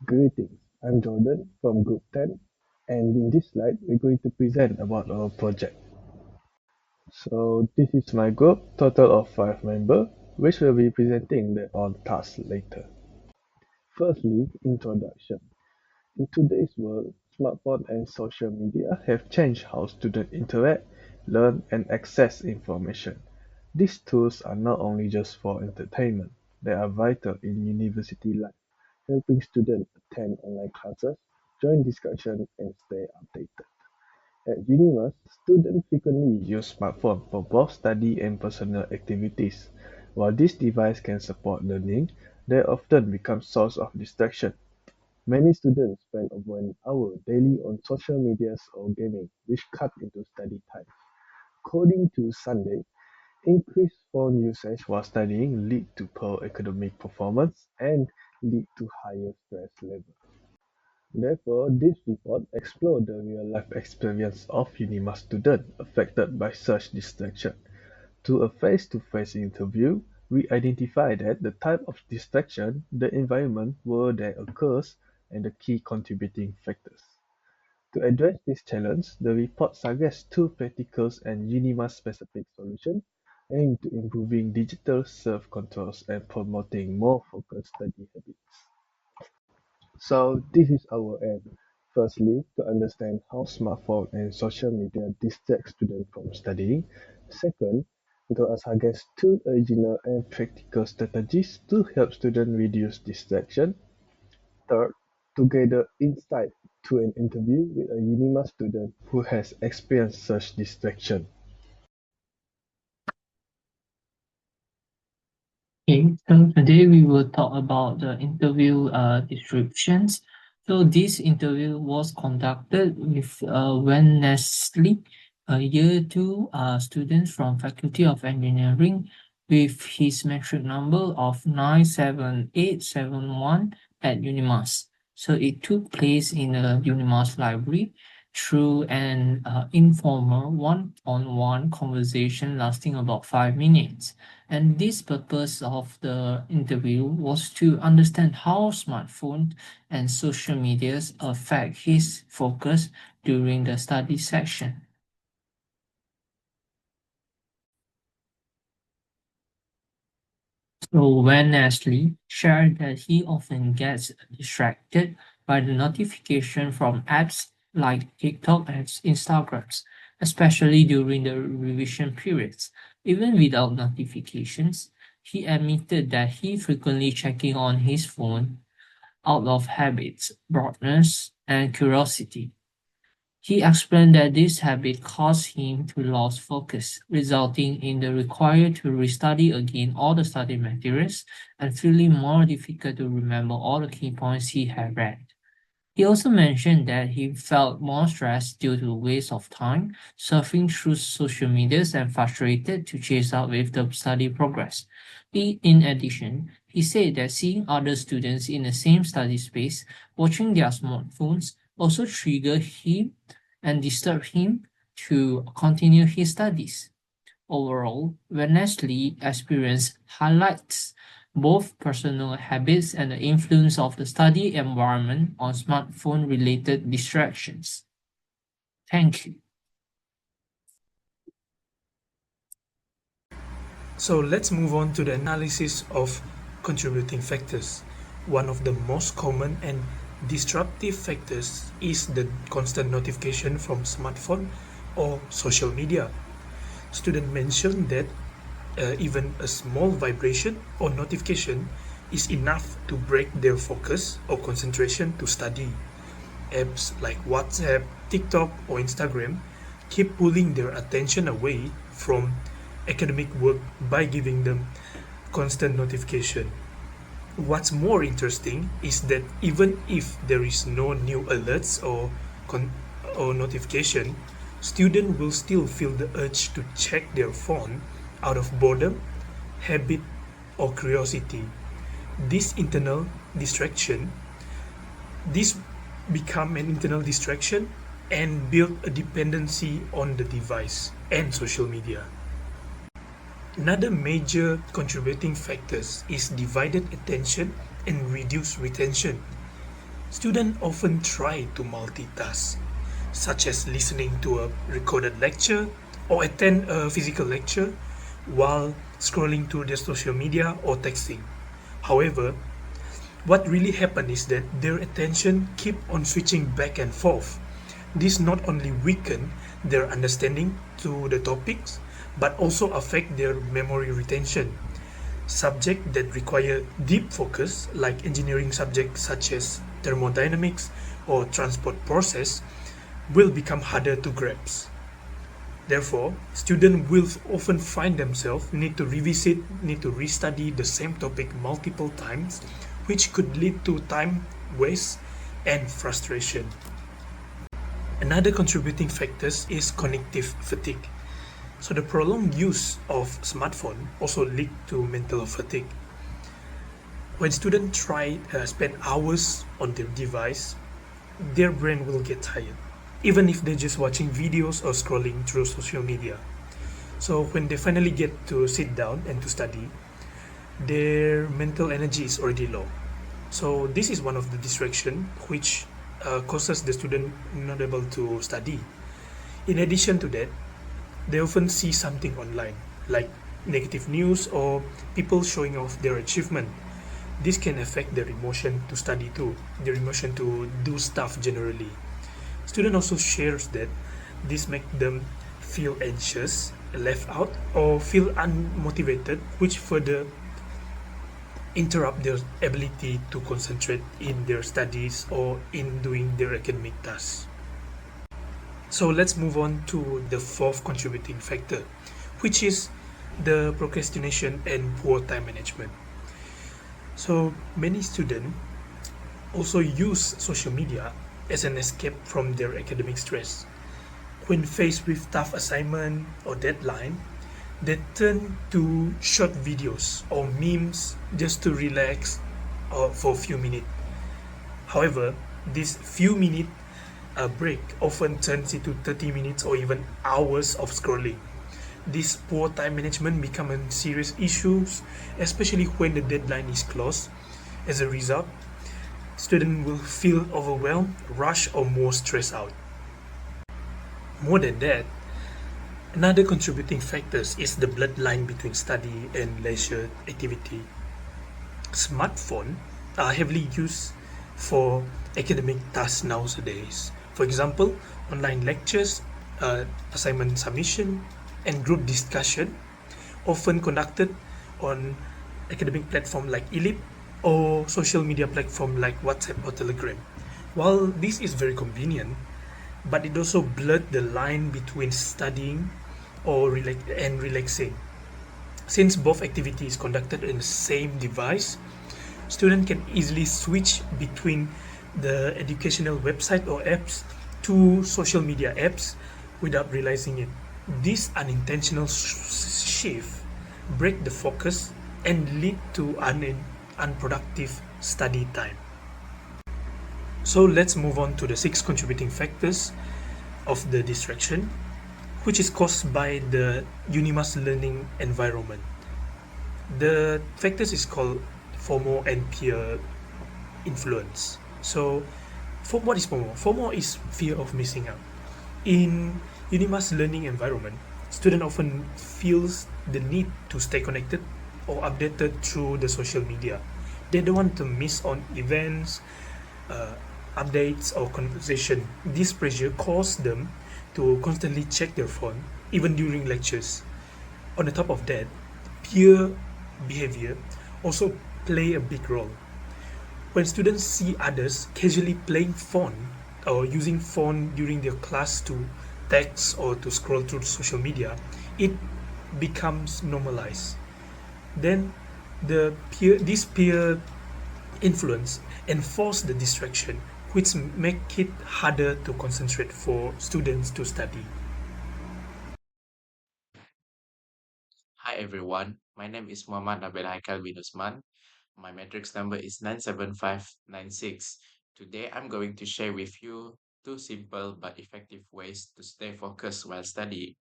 Greetings, I'm Jordan from Group 10, and in this slide, we're going to present about our project. So, this is my group, total of 5 members, which will be presenting their own tasks later. Firstly, introduction. In today's world, smartphones and social media have changed how students interact, learn, and access information. These tools are not only just for entertainment, they are vital in university life, helping students attend online classes, join discussion, and stay updated. At Unimas, students frequently use smartphones for both study and personal activities. While this device can support learning, they often become source of distraction. Many students spend over an hour daily on social medias or gaming, which cut into study time. According to Sunday, increased phone usage while studying lead to poor academic performance and lead to higher stress levels. Therefore, this report explores the real-life experience of UNIMA students affected by such distraction. Through a face-to-face interview, we identify that the type of distraction, the environment where they occurs, and the key contributing factors. To address this challenge, the report suggests two practical and UNIMA-specific solutions aimed at improving digital self-controls and promoting more focused study habits. So this is our aim. Firstly, to understand how smartphone and social media distract students from studying. Second, to suggest two original and practical strategies to help students reduce distraction. Third, to gather insight through an interview with a UNIMA student who has experienced such distraction. Okay, so today we will talk about the interview descriptions. So this interview was conducted with Wen Nestle, a year two student from Faculty of Engineering with his metric number of 97871 at UNIMAS. So it took place in the UNIMAS library through an informal one-on-one conversation lasting about 5 minutes. And this purpose of the interview was to understand how smartphone and social medias affect his focus during the study section. So when Ashley shared that he often gets distracted by the notification from apps like TikTok and Instagrams, especially during the revision periods. Even without notifications, he admitted that he frequently checking on his phone out of habits, broadness, and curiosity. He explained that this habit caused him to lose focus, resulting in the require to restudy again all the study materials and feeling more difficult to remember all the key points he had read. He also mentioned that he felt more stressed due to waste of time surfing through social medias and frustrated to chase up with the study progress. In addition, he said that seeing other students in the same study space watching their smartphones also triggered him and disturbed him to continue his studies. Overall, Berners-Lee experience highlights both personal habits and the influence of the study environment on smartphone-related distractions. Thank you. So let's move on to the analysis of contributing factors. One of the most common and disruptive factors is the constant notification from smartphone or social media. Students mentioned that even a small vibration or notification is enough to break their focus or concentration to study. Apps like WhatsApp, TikTok, or Instagram keep pulling their attention away from academic work by giving them constant notification. What's more interesting is that even if there is no new alerts or notification, students will still feel the urge to check their phone out of boredom, habit, or curiosity. This internal distraction, this become an internal distraction and build a dependency on the device and social media. Another major contributing factors is divided attention and reduced retention. Students often try to multitask, such as listening to a recorded lecture or attend a physical lecture while scrolling through their social media or texting. However, what really happens is that their attention keep on switching back and forth. This not only weaken their understanding to the topics, but also affect their memory retention. Subjects that require deep focus, like engineering subjects such as thermodynamics or transport process, will become harder to grasp. Therefore, students will often find themselves need to revisit, need to restudy the same topic multiple times, which could lead to time waste and frustration. Another contributing factors is cognitive fatigue. So the prolonged use of smartphone also lead to mental fatigue. When students spend hours on their device, their brain will get tired, even if they're just watching videos or scrolling through social media. So when they finally get to sit down and to study, their mental energy is already low. So this is one of the distraction which causes the student not able to study. In addition to that, they often see something online, like negative news or people showing off their achievement. This can affect their emotion to study too, their emotion to do stuff generally. Student also shares that this make them feel anxious, left out, or feel unmotivated, which further interrupt their ability to concentrate in their studies or in doing their academic tasks. So let's move on to the fourth contributing factor, which is the procrastination and poor time management. So many students also use social media as an escape from their academic stress. When faced with tough assignment or deadline, they turn to short videos or memes just to relax or for a few minutes. However, this few minute break often turns into 30 minutes or even hours of scrolling. This poor time management becomes serious issues, especially when the deadline is close. As a result, students will feel overwhelmed, rushed, or more stressed out. More than that, another contributing factor is the bloodline between study and leisure activity. Smartphones are heavily used for academic tasks nowadays. For example, online lectures, assignment submission, and group discussion, often conducted on academic platform like ELIP or social media platform like WhatsApp or Telegram. While this is very convenient, but it also blurred the line between studying and relaxing. Since both activities conducted in the same device, students can easily switch between the educational website or apps to social media apps without realizing it. This unintentional shift break the focus and lead to unproductive study time. So let's move on to the six contributing factors of the distraction, which is caused by the Unimas learning environment. The factors is called FOMO and peer influence. So, what is FOMO? FOMO is fear of missing out. In Unimas learning environment, student often feels the need to stay connected or updated through the social media. They don't want to miss on events, uh, updates or conversation. This pressure causes them to constantly check their phone even during lectures. On the top of that, peer behavior also play a big role. When students see others casually playing phone or using phone during their class to text or to scroll through social media, it becomes normalized. Then this peer influence enforce the distraction, which make it harder to concentrate for students to study. Hi everyone, my name is Muhammad Nabil Haikal bin Usman. My matrix number is 97596. Today I'm going to share with you two simple but effective ways to stay focused while studying.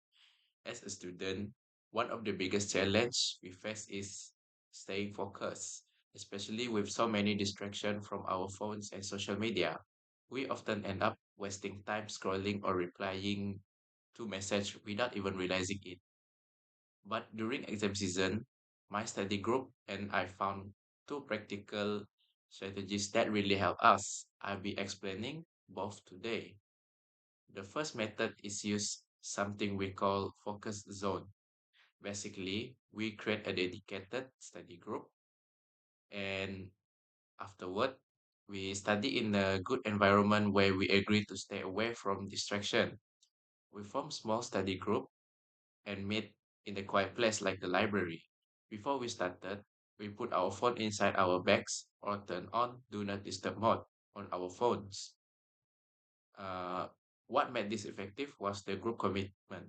As a student, one of the biggest challenge we face is staying focused, especially with so many distractions from our phones and social media. We often end up wasting time scrolling or replying to messages without even realizing it. But during exam season, my study group and I found two practical strategies that really help us. I'll be explaining both today. The first method is use something we call focus zone. Basically, we create a dedicated study group and afterward, we study in a good environment where we agree to stay away from distraction. We form small study group and meet in a quiet place like the library. Before we started, we put our phone inside our bags or turn on do not disturb mode on our phones. Uh, what made this effective was the group commitment.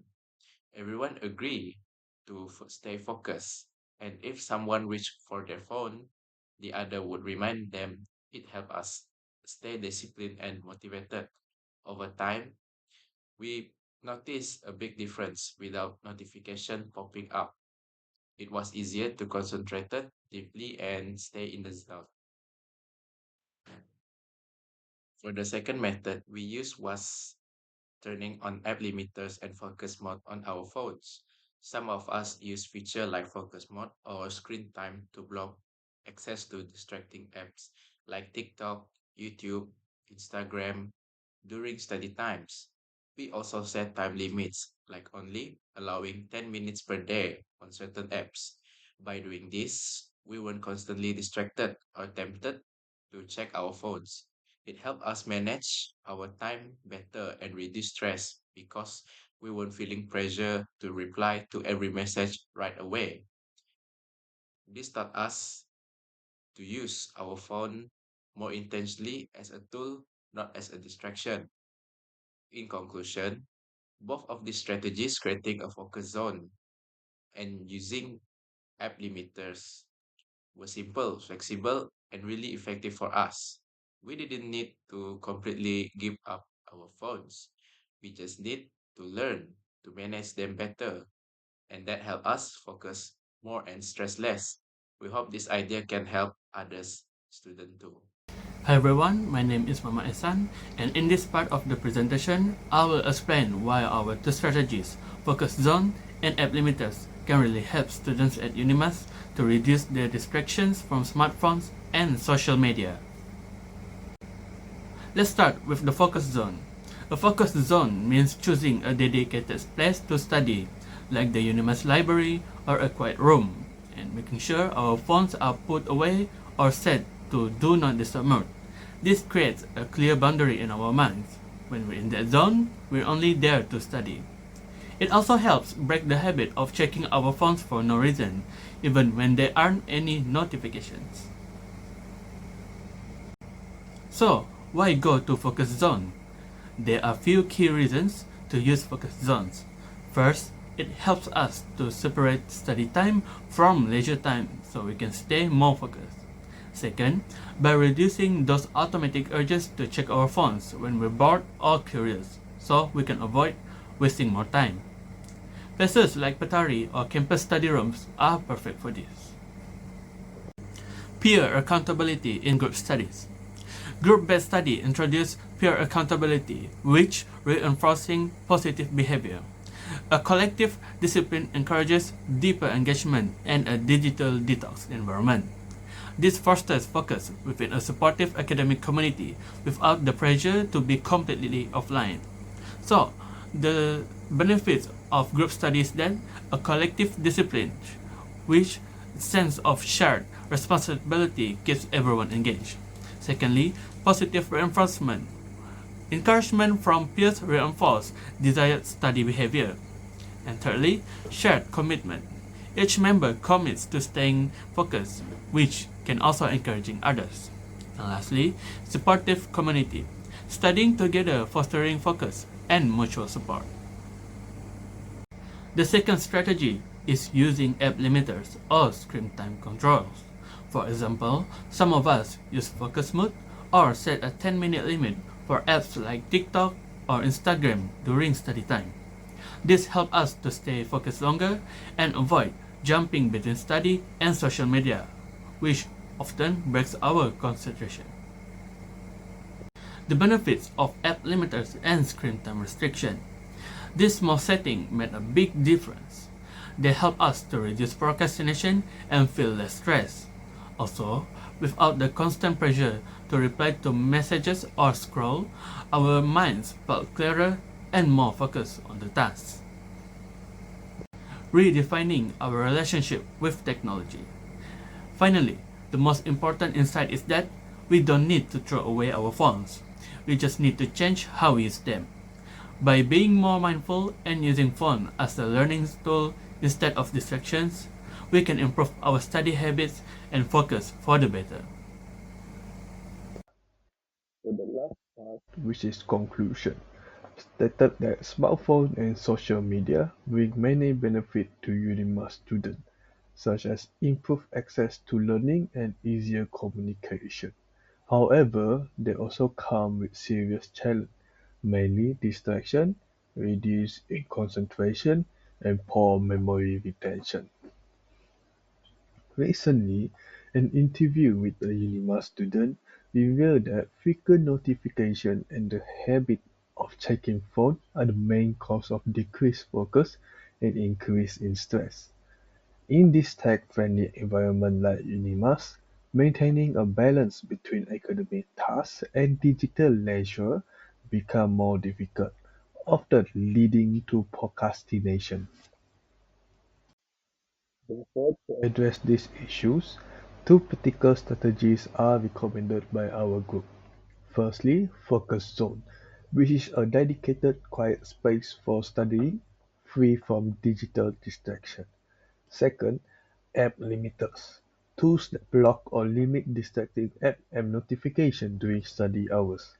Everyone agreed to stay focused, and if someone reached for their phone, the other would remind them. It helped us stay disciplined and motivated. Over time, we noticed a big difference without notification popping up. It was easier to concentrate deeply and stay in the zone. For the second method we used was turning on app limiters and focus mode on our phones. Some of us use feature like focus mode or screen time to block access to distracting apps like TikTok, YouTube, Instagram during study times. We also set time limits like only allowing 10 minutes per day on certain apps. By doing this, we weren't constantly distracted or tempted to check our phones. It helped us manage our time better and reduce stress because we weren't feeling pressure to reply to every message right away. This taught us to use our phone more intentionally as a tool, not as a distraction. In conclusion, both of these strategies, creating a focus zone and using app limiters, were simple, flexible, and really effective for us. We didn't need to completely give up our phones. We just need to learn to manage them better, and that help us focus more and stress less. We hope this idea can help others students too. Hi everyone, my name is Mama Esan, and in this part of the presentation, I will explain why our two strategies, focus zone and app limiters, can really help students at Unimas to reduce their distractions from smartphones and social media. Let's start with the focus zone. A focus zone means choosing a dedicated place to study, like the Unimas library or a quiet room, and making sure our phones are put away or set to do not disturb mode. This creates a clear boundary in our minds. When we're in that zone, we're only there to study. It also helps break the habit of checking our phones for no reason, even when there aren't any notifications. So, why go to focus zone? There are few key reasons to use focus zones. First, it helps us to separate study time from leisure time so we can stay more focused. Second, by reducing those automatic urges to check our phones when we're bored or curious, so we can avoid wasting more time. Places like Patari or campus study rooms are perfect for this. Peer accountability in group studies. Group-based study introduces peer accountability, which reinforcing positive behavior. A collective discipline encourages deeper engagement and a digital detox environment. This fosters focus within a supportive academic community without the pressure to be completely offline. So, the benefits of group studies then, a collective discipline, which sense of shared responsibility keeps everyone engaged. Secondly, positive reinforcement. Encouragement from peers reinforce desired study behavior. And thirdly, shared commitment. Each member commits to staying focused, which can also encouraging others. And lastly, supportive community. Studying together fostering focus and mutual support. The second strategy is using app limiters or screen time controls. For example, some of us use focus mode or set a 10-minute limit for apps like TikTok or Instagram during study time. This helps us to stay focused longer and avoid jumping between study and social media, which often breaks our concentration. The benefits of app limiters and screen time restriction. This small setting made a big difference. They help us to reduce procrastination and feel less stress. Also, without the constant pressure to reply to messages or scroll, our minds felt clearer and more focused on the tasks. Redefining our relationship with technology. Finally, the most important insight is that we don't need to throw away our phones. We just need to change how we use them. By being more mindful and using phone as a learning tool instead of distractions, we can improve our study habits and focus for the better. For the last part, which is conclusion, stated that smartphone and social media bring many benefits to Udemy students, such as improved access to learning and easier communication. However, they also come with serious challenges, mainly distraction, reduced in concentration, and poor memory retention. Recently, an interview with a Unima student revealed that frequent notification and the habit of checking phone are the main cause of decreased focus and increase in stress. In this tech-friendly environment like Unimas, maintaining a balance between academic tasks and digital leisure become more difficult, often leading to procrastination. Therefore, to address these issues, two practical strategies are recommended by our group. Firstly, focus zone, which is a dedicated quiet space for studying, free from digital distraction. Second, app limiters, tools that block or limit distracting app and notification during study hours.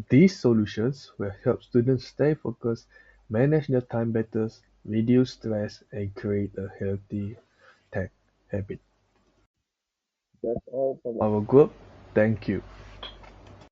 These solutions will help students stay focused, manage their time better, reduce stress, and create a healthy tech habit. That's all from our group. Thank you.